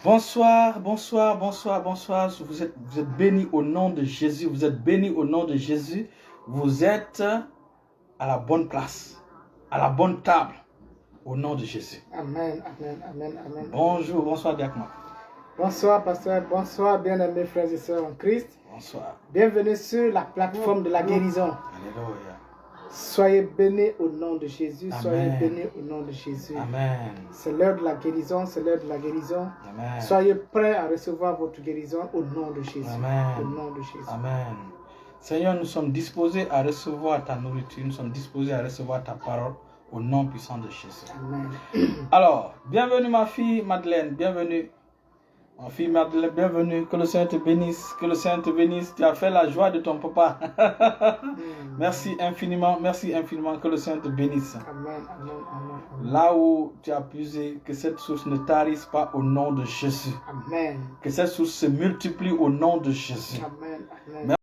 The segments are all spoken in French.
Bonsoir, bonsoir, bonsoir, bonsoir. Vous êtes bénis au nom de Jésus. Vous êtes bénis au nom de Jésus. Vous êtes à la bonne place, à la bonne table, au nom de Jésus. Amen, amen, amen, amen. Bonjour, bonsoir, Diakma. Bonsoir, pasteur. Bonsoir, bien-aimés frères et sœurs en Christ. Bonsoir. Bienvenue sur la plateforme de la guérison. Alléluia. Soyez bénis au nom de Jésus. Amen. Soyez bénis au nom de Jésus. Amen. C'est l'heure de la guérison. C'est l'heure de la guérison. Amen. Soyez prêts à recevoir votre guérison au nom de Jésus. Amen. Au nom de Jésus. Amen. Seigneur, nous sommes disposés à recevoir ta nourriture. Nous sommes disposés à recevoir ta parole au nom puissant de Jésus. Amen. Alors, bienvenue ma fille Madeleine. Bienvenue. Ma fille Madeleine, bienvenue. Que le Seigneur te bénisse. Que le Seigneur te bénisse. Tu as fait la joie de ton papa. Merci infiniment. Merci infiniment. Que le Seigneur te bénisse. Amen, amen, amen, amen. Là où tu as puisé, que cette source ne tarisse pas au nom de Jésus. Amen. Que cette source se multiplie au nom de Jésus. Amen, amen.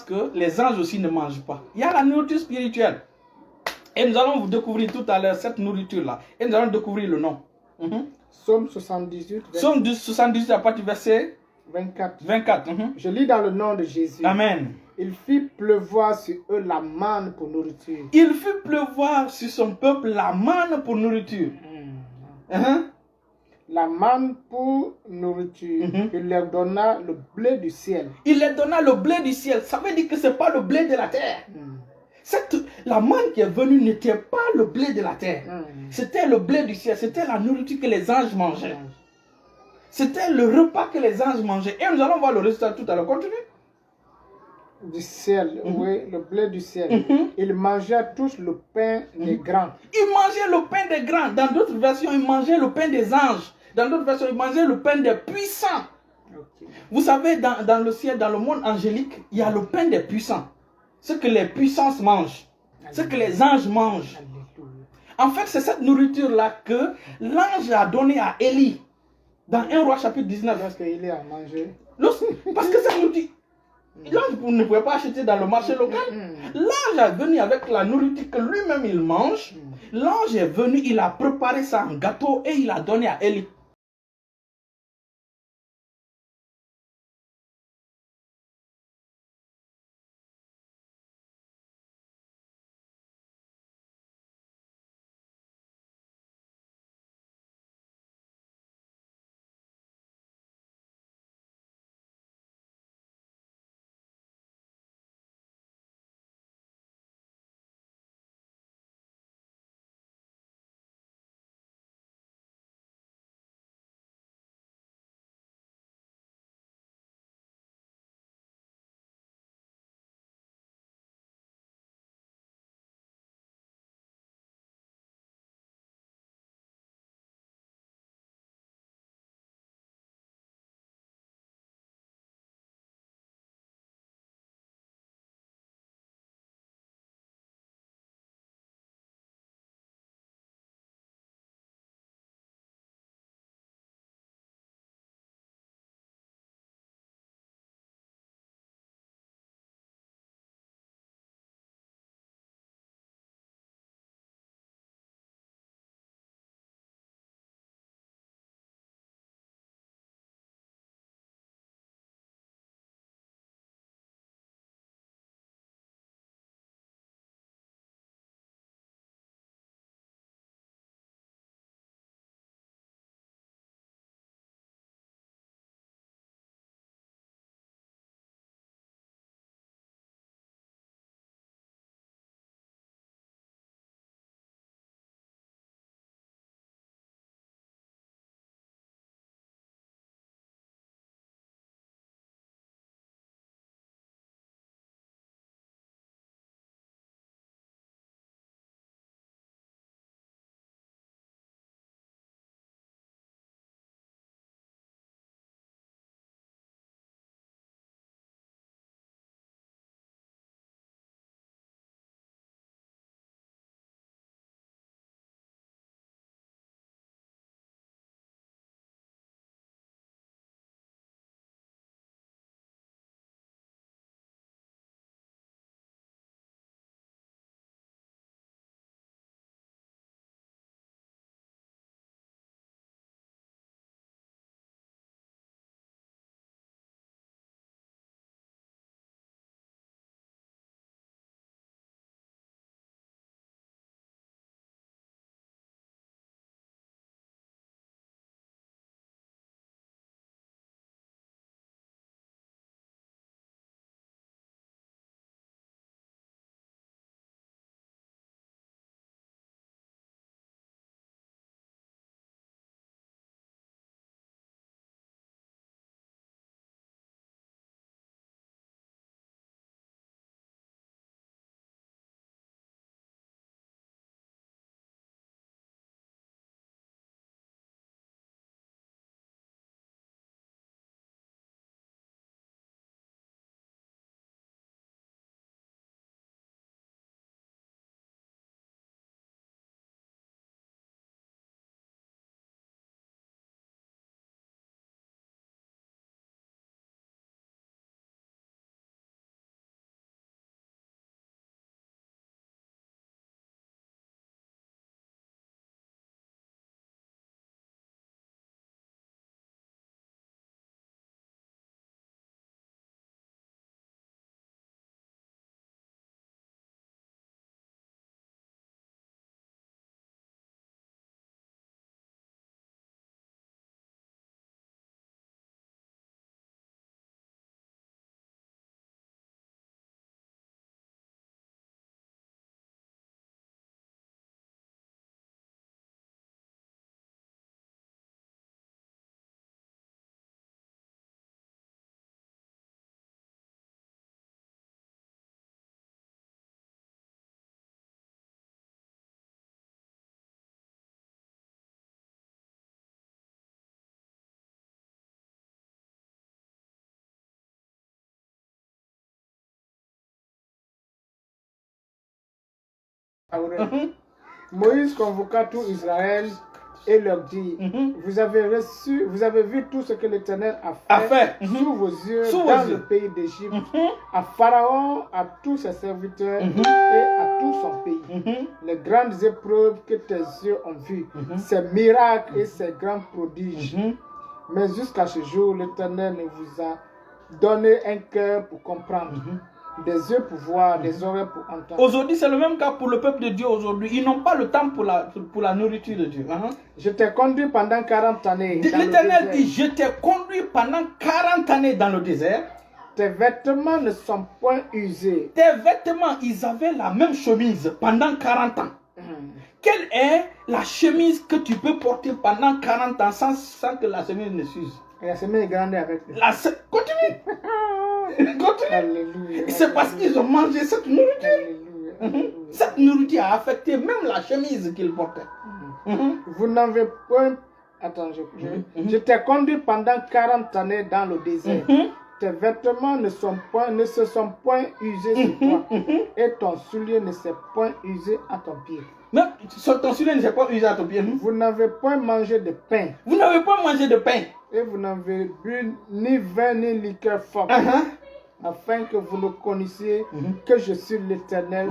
que les anges aussi ne mangent pas. Il y a la nourriture spirituelle. Et nous allons vous découvrir tout à l'heure cette nourriture-là. Et nous allons découvrir le nom. Psaume 78, Psaume 78 à partir du verset 24. Mhm. Je lis dans le nom de Jésus. Amen. Il fit pleuvoir sur eux la manne pour nourriture. Il fit pleuvoir sur son peuple la manne pour nourriture. La manne pour nourriture. Il leur donna le blé du ciel. Il leur donna le blé du ciel. Ça veut dire que ce n'est pas le blé de la terre. La manne qui est venue n'était pas le blé de la terre. C'était le blé du ciel. C'était la nourriture que les anges mangeaient. C'était le repas que les anges mangeaient. Et nous allons voir le résultat tout à l'heure. Continue. Du ciel, oui, le blé du ciel. Ils mangeaient tous le pain des grands. Ils mangeaient le pain des grands. Dans d'autres versions, ils mangeaient le pain des anges. Dans d'autres versions, ils mangeaient le pain des puissants. Vous savez, dans le ciel, dans le monde angélique, il y a le pain des puissants. Ce que les puissances mangent. Ce que les anges mangent. En fait, c'est cette nourriture-là que l'ange a donné à Élie. Dans 1 Roi chapitre 19. Lorsque Élie a mangé. Parce que ça nous dit. L'ange ne pouvait pas acheter dans le marché local. L'ange est venu avec la nourriture que lui-même il mange. L'ange est venu, il a préparé ça en gâteau et il a donné à Élie. Aurel. Moïse convoqua tout Israël et leur dit, vous avez vu tout ce que l'Éternel a fait, sous vos yeux dans le pays d'Égypte, à Pharaon, à tous ses serviteurs et à tout son pays. Les grandes épreuves que tes yeux ont vues, ces miracles et ces grands prodiges. Mais jusqu'à ce jour, l'Éternel ne vous a donné un cœur pour comprendre. Des yeux pour voir, des oreilles pour entendre. Aujourd'hui, c'est le même cas pour le peuple de Dieu aujourd'hui. Ils n'ont pas le temps pour la nourriture de Dieu. Je t'ai conduit pendant 40 années. L'Éternel dit, je t'ai conduit pendant 40 années dans le désert. Tes vêtements ne sont point usés. Tes vêtements, ils avaient la même chemise pendant 40 ans. Quelle est la chemise que tu peux porter pendant 40 ans sans que la chemise ne s'use? La chemise est grande avec. Continue. Continue. C'est parce qu'ils ont mangé cette nourriture. Cette nourriture a affecté même la chemise qu'ils portaient. Vous n'avez point... Attends, je t'ai conduit pendant 40 années dans le désert. Tes vêtements ne se sont point usés sur toi. Et ton soulier ne s'est point usé à ton pied. Mais ton soulier ne s'est pas usé à ton pied. Vous n'avez point mangé de pain. Vous n'avez pas mangé de pain. Et vous n'avez bu ni vin ni liqueur forte. Afin que vous ne connaissiez que je suis l'Éternel,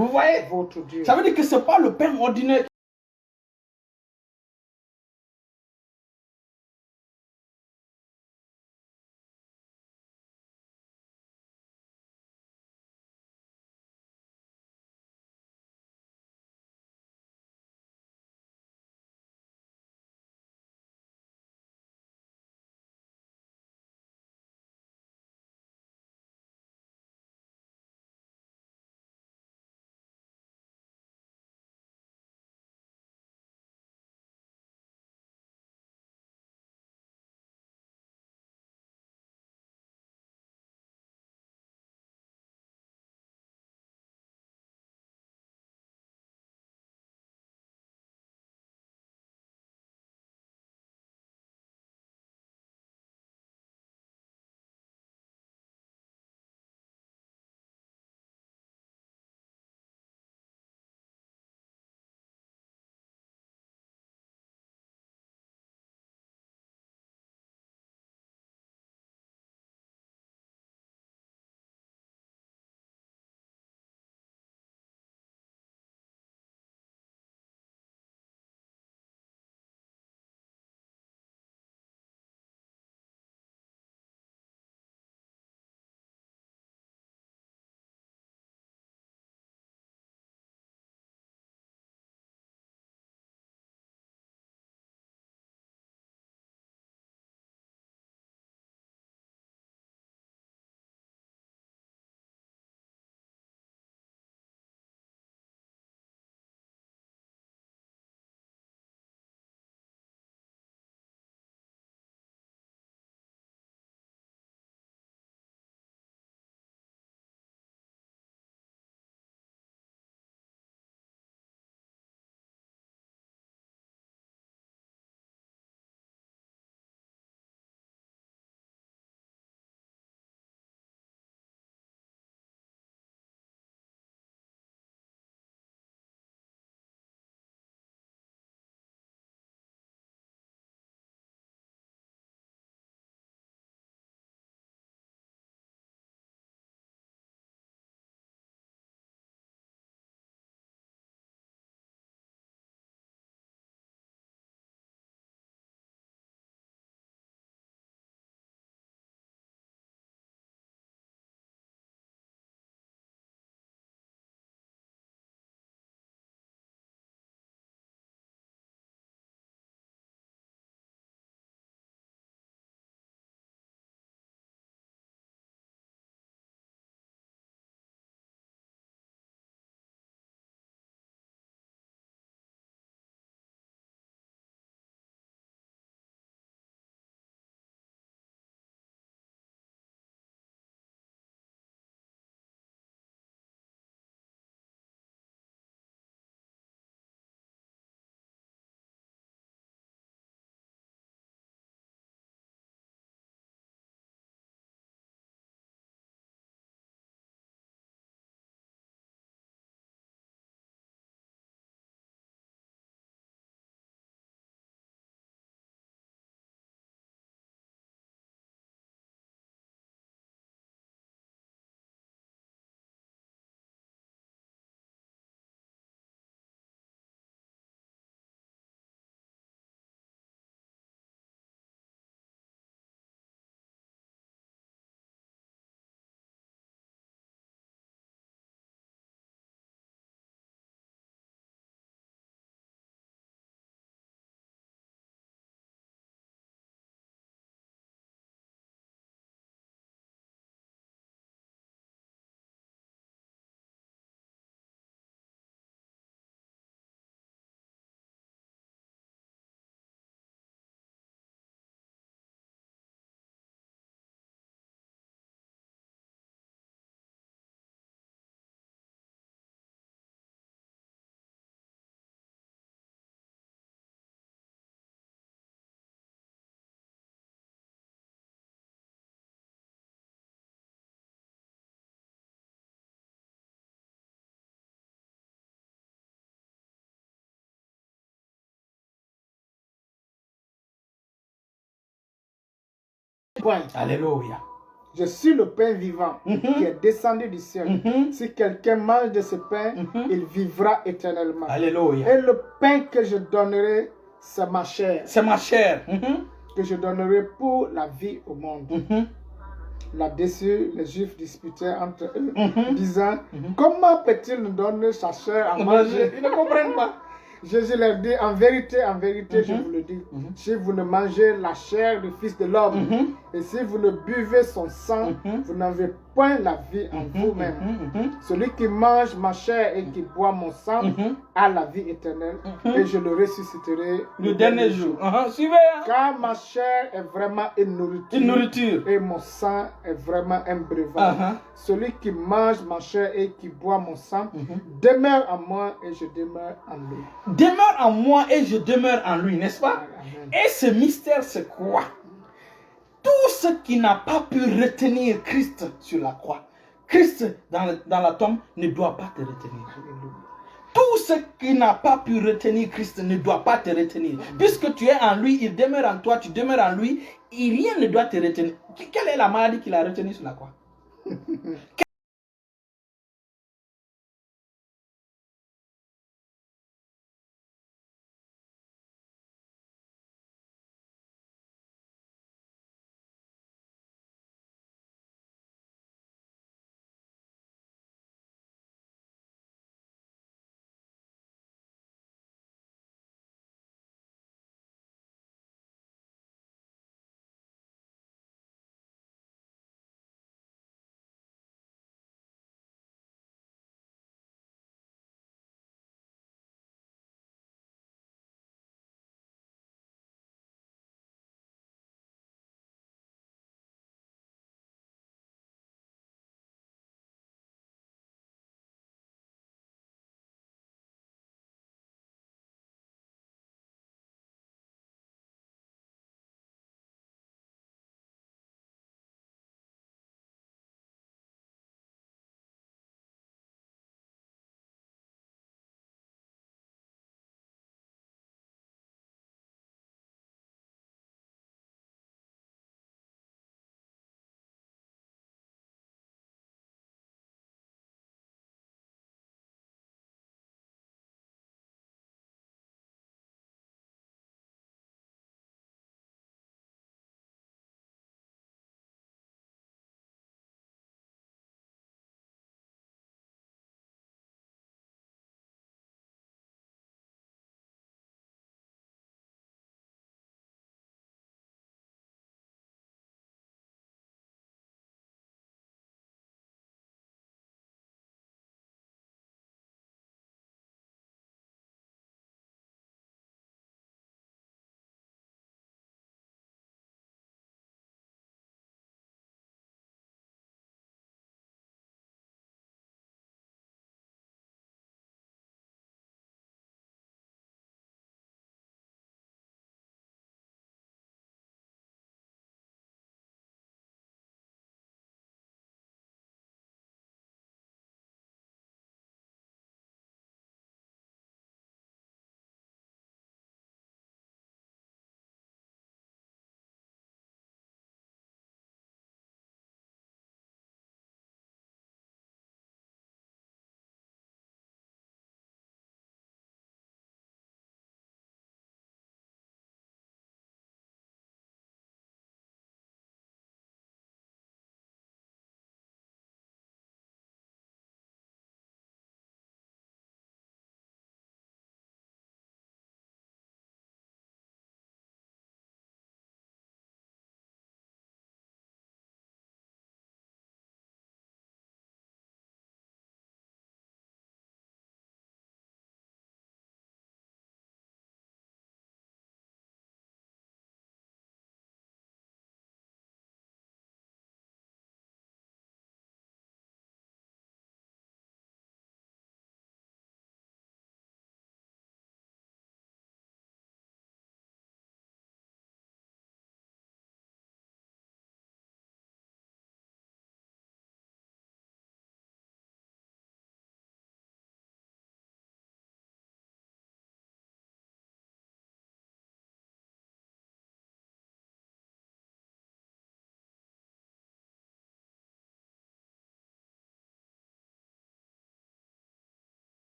votre Dieu. Ça veut dire que ce n'est pas le pain ordinaire pain. Alléluia. Je suis le pain vivant qui est descendu du ciel. Si quelqu'un mange de ce pain, il vivra éternellement. Alléluia. Et le pain que je donnerai, c'est ma chair. C'est ma chair. Que je donnerai pour la vie au monde. Là-dessus, les Juifs disputaient entre eux, disant, comment peut-il nous donner sa chair à manger? Ils ne comprennent pas. Jésus leur dit, en vérité, je vous le dis, si vous ne mangez la chair du Fils de l'homme, et si vous ne buvez son sang, vous n'avez point la vie en vous-même. Celui qui mange ma chair et qui boit mon sang a la vie éternelle, et je le ressusciterai le dernier jour. Suivez. Car ma chair est vraiment une nourriture, et mon sang est vraiment un breuvage. Celui qui mange ma chair et qui boit mon sang demeure en moi et je demeure en lui. Demeure en moi et je demeure en lui, n'est-ce pas? Amen. Et ce mystère, c'est quoi? Tout ce qui n'a pas pu retenir Christ sur la croix, Christ dans la tombe ne doit pas te retenir. Tout ce qui n'a pas pu retenir Christ ne doit pas te retenir. Puisque tu es en lui, il demeure en toi, tu demeures en lui, et rien ne doit te retenir. Quelle est la maladie qu'il a retenue sur la croix?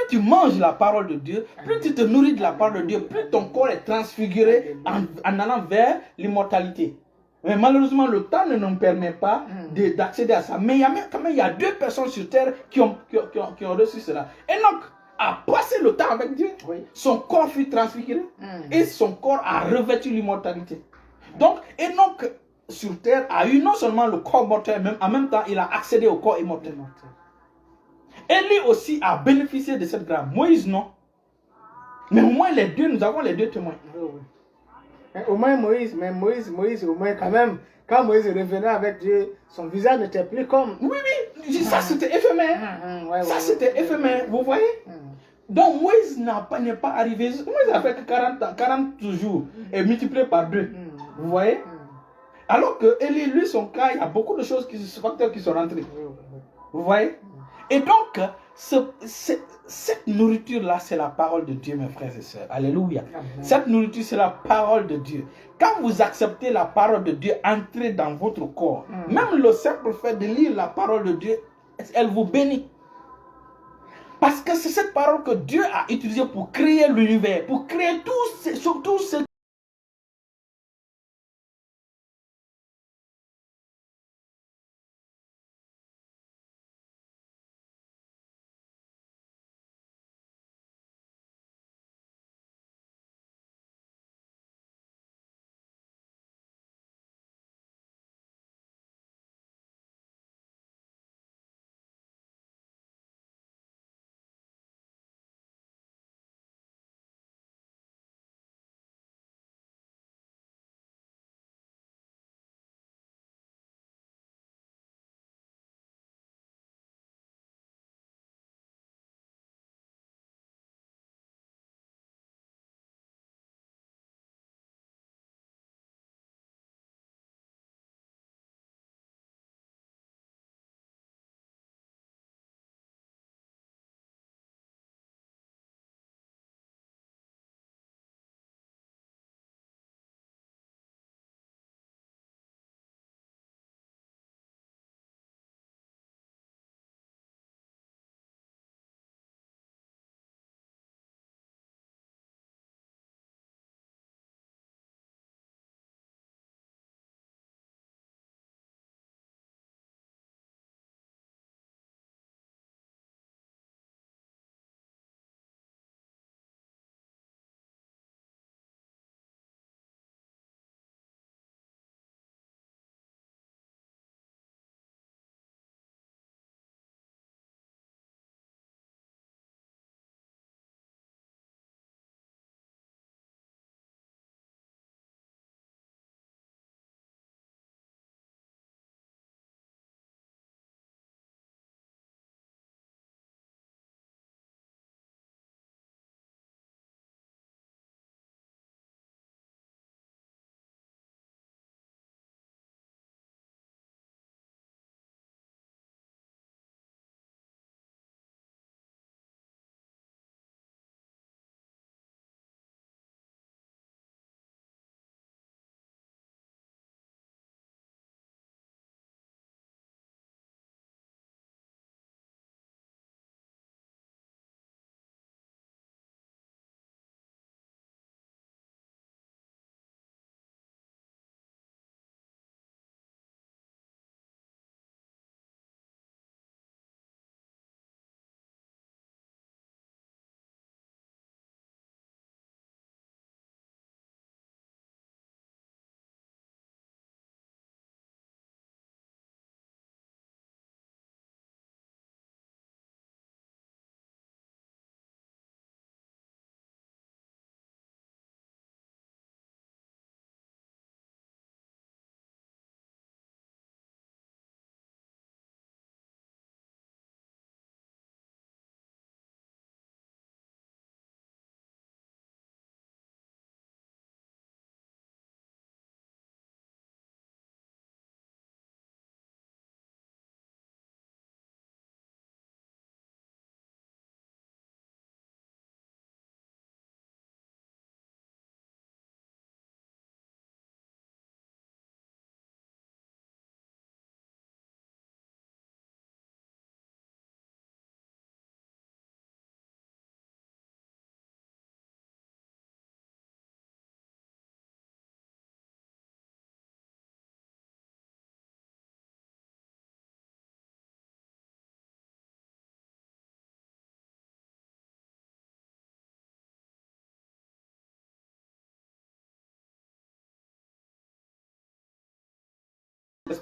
tu manges la parole de Dieu, plus tu te nourris de la parole de Dieu, plus ton corps est transfiguré en allant vers l'immortalité. Mais malheureusement, le temps ne nous permet pas d'accéder à ça. Mais quand même, il y a 2 personnes sur terre qui ont reçu cela. Enoch a passé le temps avec Dieu. Oui. Son corps fut transfiguré et son corps a revêtu l'immortalité. Donc, Enoch sur terre a eu non seulement le corps mortel, mais en même temps, il a accédé au corps immortel. Élie aussi a bénéficié de cette grâce. Moïse, non. Mais au moins, les deux, nous avons les 2 témoins. Oui. Au moins Moïse, au moins quand même, quand Moïse revenait avec Dieu, son visage n'était plus comme... Oui, ça c'était éphémère. Ça c'était éphémère, vous voyez. Donc Moïse n'est pas arrivé, Moïse a fait 40 jours et multiplié par 2. Vous voyez. Alors que Élie, lui, son cas, il y a beaucoup de choses, facteurs qui sont rentrés. Vous voyez. Et donc, cette nourriture-là, c'est la parole de Dieu, mes frères et sœurs. Alléluia. Amen. Cette nourriture, c'est la parole de Dieu. Quand vous acceptez la parole de Dieu entrer dans votre corps, même le simple fait de lire la parole de Dieu, elle vous bénit. Parce que c'est cette parole que Dieu a utilisée pour créer l'univers, pour créer tout ce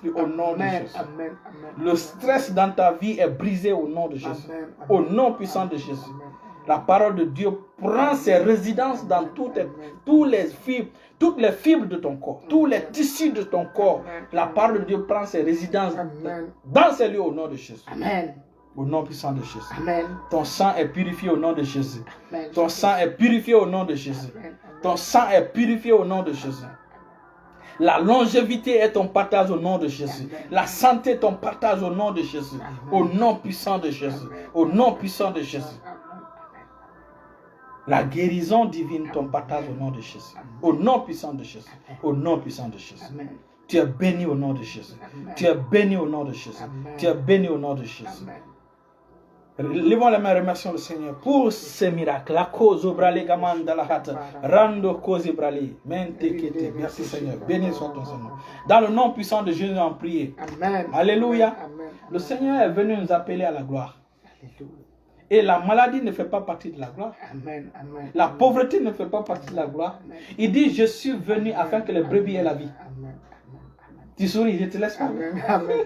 Saint-Esprit au nom de Jésus. Amen. Amen. Le stress dans ta vie est brisé au nom de Jésus. Amen. Au nom puissant de Jésus. La parole de Dieu prend ses résidences dans toutes les fibres de ton corps, tous les tissus de ton corps. La parole de Dieu prend ses résidences dans ces lieux au nom de Jésus. Amen. Au nom puissant de Jésus. Amen. Ton sang est purifié au nom de Jésus. Amen. Ton sang est purifié au nom de Jésus. Ton sang est purifié au nom de Jésus. La longévité est ton partage au nom de Jésus. La santé est ton partage au nom de Jésus. Au nom puissant de Jésus. Au nom puissant de Jésus. La guérison divine, ton partage au nom de Jésus. Au nom puissant de Jésus. Au nom puissant de Jésus. Tu es béni au nom de Jésus. Tu es béni au nom de Jésus. Tu es béni au nom de Jésus. Levons les mains, remercions le Seigneur pour ces miracles. La cause obrale gamanda la hata. Rando cause brale. Merci Seigneur. Béni soit ton Seigneur. Dans le nom puissant de Jésus, nous avons prié. Amen. Alléluia. Amen. Le Seigneur est venu nous appeler à la gloire. Alléluia. Et la maladie ne fait pas partie de la gloire. Amen. Amen. La pauvreté ne fait pas partie de la gloire. Il dit, je suis venu afin que les brebis aient la vie. Amen. Tu souris, je te laisse pas. Amen. Amen.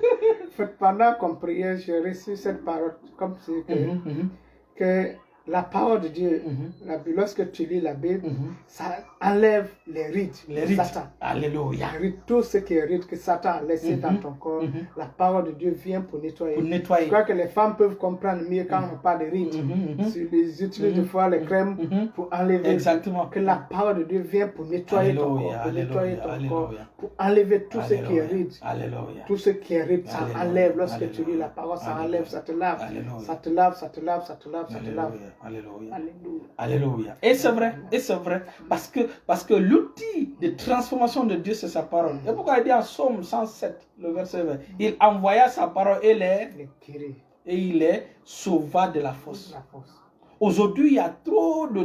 Pendant qu'on priait, j'ai reçu cette parole comme c'est que la parole de Dieu, lorsque tu lis la Bible, ça enlève les rides de Satan. Alléluia. Tout ce qui est ride que Satan a laissé dans ton corps, la parole de Dieu vient pour nettoyer. Je crois que les femmes peuvent comprendre mieux quand on parle de rides. Ils utilisent des fois les crèmes pour enlever. Exactement. Que la parole de Dieu vient pour nettoyer ton corps, pour nettoyer ton corps, pour enlever tout ce qui est ride. Alléluia. Tout ce qui est ride, ça enlève. Lorsque tu lis la parole, ça enlève, ça te lave. Ça te lave, ça te lave, ça te lave, ça te lave. Alléluia. Alléluia. Et c'est vrai, parce que l'outil de transformation de Dieu, c'est sa parole. Et pourquoi il dit en Psaume 107, le verset 20, il envoya sa parole et il est sauva de la fosse. Aujourd'hui, il y a trop de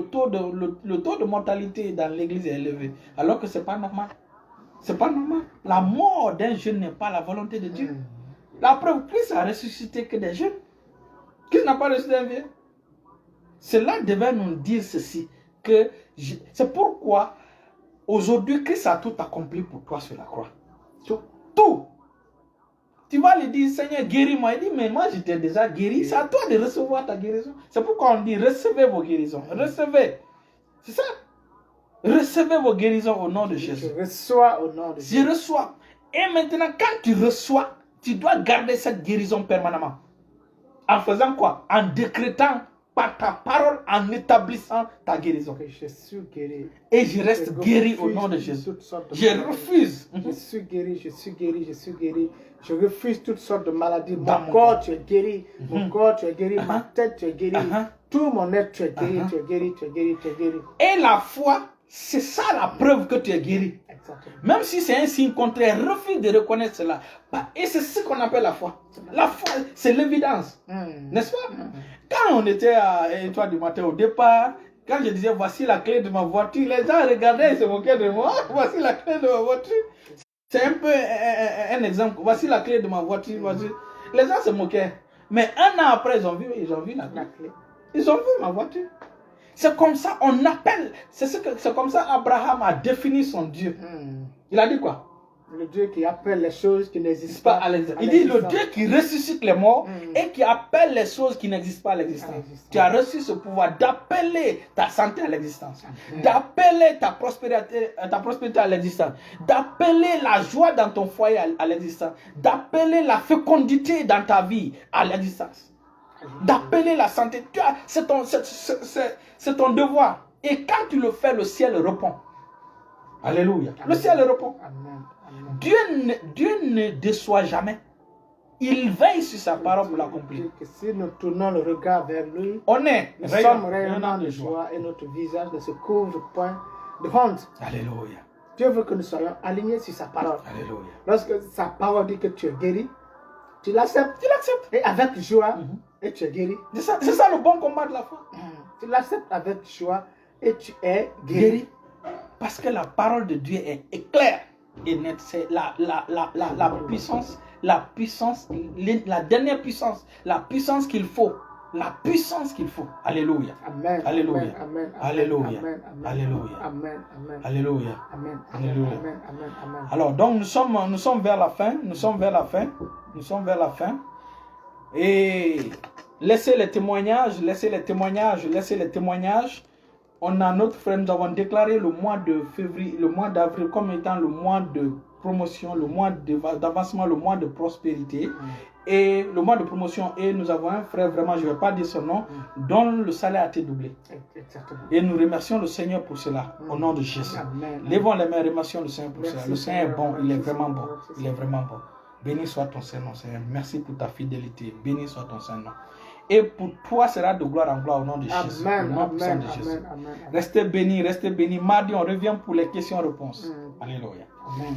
le taux de mortalité dans l'église est élevé, alors que c'est pas normal. C'est pas normal. La mort d'un jeune n'est pas la volonté de Dieu. La preuve, Christ a ressuscité que des jeunes. Christ n'a pas ressuscité un vieux. Cela devait nous dire ceci, que c'est pourquoi aujourd'hui Christ a tout accompli pour toi sur la croix. Tout. Tu vas lui dire, Seigneur, guéris-moi. Il dit, mais moi j'étais déjà guéri. C'est à toi de recevoir ta guérison. C'est pourquoi on dit, recevez vos guérisons. Recevez. C'est ça. Recevez vos guérisons au nom de Jésus. Je reçois au nom de Jésus. Je reçois. Et maintenant, quand tu reçois, tu dois garder cette guérison permanemment. En faisant quoi? En décrétant par ta parole, en établissant ta guérison. Je suis guéri. Et je reste guéri au nom de Jésus. Je refuse. Je suis guéri, je suis guéri, je suis guéri. Je refuse toutes sortes de maladies. Mon corps, tu es guéri. Mon corps, tu es guéri. Ma tête, tu es guéri. Tout mon être, tu es guéri, tu es guéri, tu es guéri, tu es guéri. Et la foi, c'est ça la preuve que tu es guéri. Exactement. Même si c'est un signe contraire, refuse de reconnaître cela. Et c'est ce qu'on appelle la foi. La foi, c'est l'évidence. N'est-ce pas? Quand on était à 1h du matin au départ, quand je disais voici la clé de ma voiture, les gens regardaient et se moquaient de moi. Voici la clé de ma voiture. C'est un peu un exemple. Voici la clé de ma voiture. Les gens se moquaient. Mais un an après, ils ont vu la clé. Ils ont vu ma voiture. C'est comme ça, on appelle. C'est comme ça Abraham a défini son Dieu. Il a dit quoi? Le Dieu qui appelle les choses qui n'existent pas. Il dit le Dieu qui ressuscite les morts et qui appelle les choses qui n'existent pas à l'existence. Tu as reçu ce pouvoir d'appeler ta santé à l'existence, d'appeler ta prospérité à l'existence, d'appeler la joie dans ton foyer à l'existence, d'appeler la fécondité dans ta vie à l'existence, d'appeler la santé. C'est ton devoir. Et quand tu le fais, le ciel répond. Alléluia. Le ciel répond. Dieu ne déçoit jamais. Il veille sur sa parole pour l'accomplir. Si nous tournons le regard vers lui, nous sommes rayonnants de joie et notre visage ne se couvre point de honte. Alléluia. Dieu veut que nous soyons alignés sur sa parole. Alléluia. Lorsque sa parole dit que tu es guéri, tu l'acceptes. Tu l'acceptes. Et avec joie, et tu es guéri. C'est ça le bon combat de la foi. Tu l'acceptes avec joie et tu es guéri. Parce que la parole de Dieu est claire et nette. C'est la puissance, la dernière puissance, la puissance qu'il faut la puissance qu'il faut. Alléluia. Amen. Alléluia. Amen. Amen. Alléluia. Amen. Amen. Alléluia. Amen. Amen. Alléluia. Amen. Alléluia. Amen. Amen. Amen. Alors, donc, nous sommes vers la fin. Nous sommes vers la fin. Nous sommes vers la fin. Et laissez les témoignages, laissez les témoignages, laissez les témoignages. On a notre frère, nous avons déclaré le mois de février, le mois d'avril comme étant le mois de promotion, le mois d'avancement, le mois de prospérité. Et le mois de promotion, et nous avons un frère, vraiment, je ne vais pas dire son nom, dont le salaire a été doublé. Exactement. Et nous remercions le Seigneur pour cela, au nom de Jésus. Amen. Levons les mains, remercions le Seigneur pour cela. Merci, Le Seigneur est bon, Seigneur. il est Merci, vraiment bon. Seigneur. Il est vraiment bon. Béni soit ton Seigneur, Seigneur. Merci pour ta fidélité. Béni soit ton Seigneur. Et pour toi sera de gloire en gloire au nom de Jésus. Amen. Au nom puissant Amen. de Jésus. Amen. Amen. Restez bénis, restez bénis. Mardi, on revient pour les questions-réponses. Alléluia. Amen.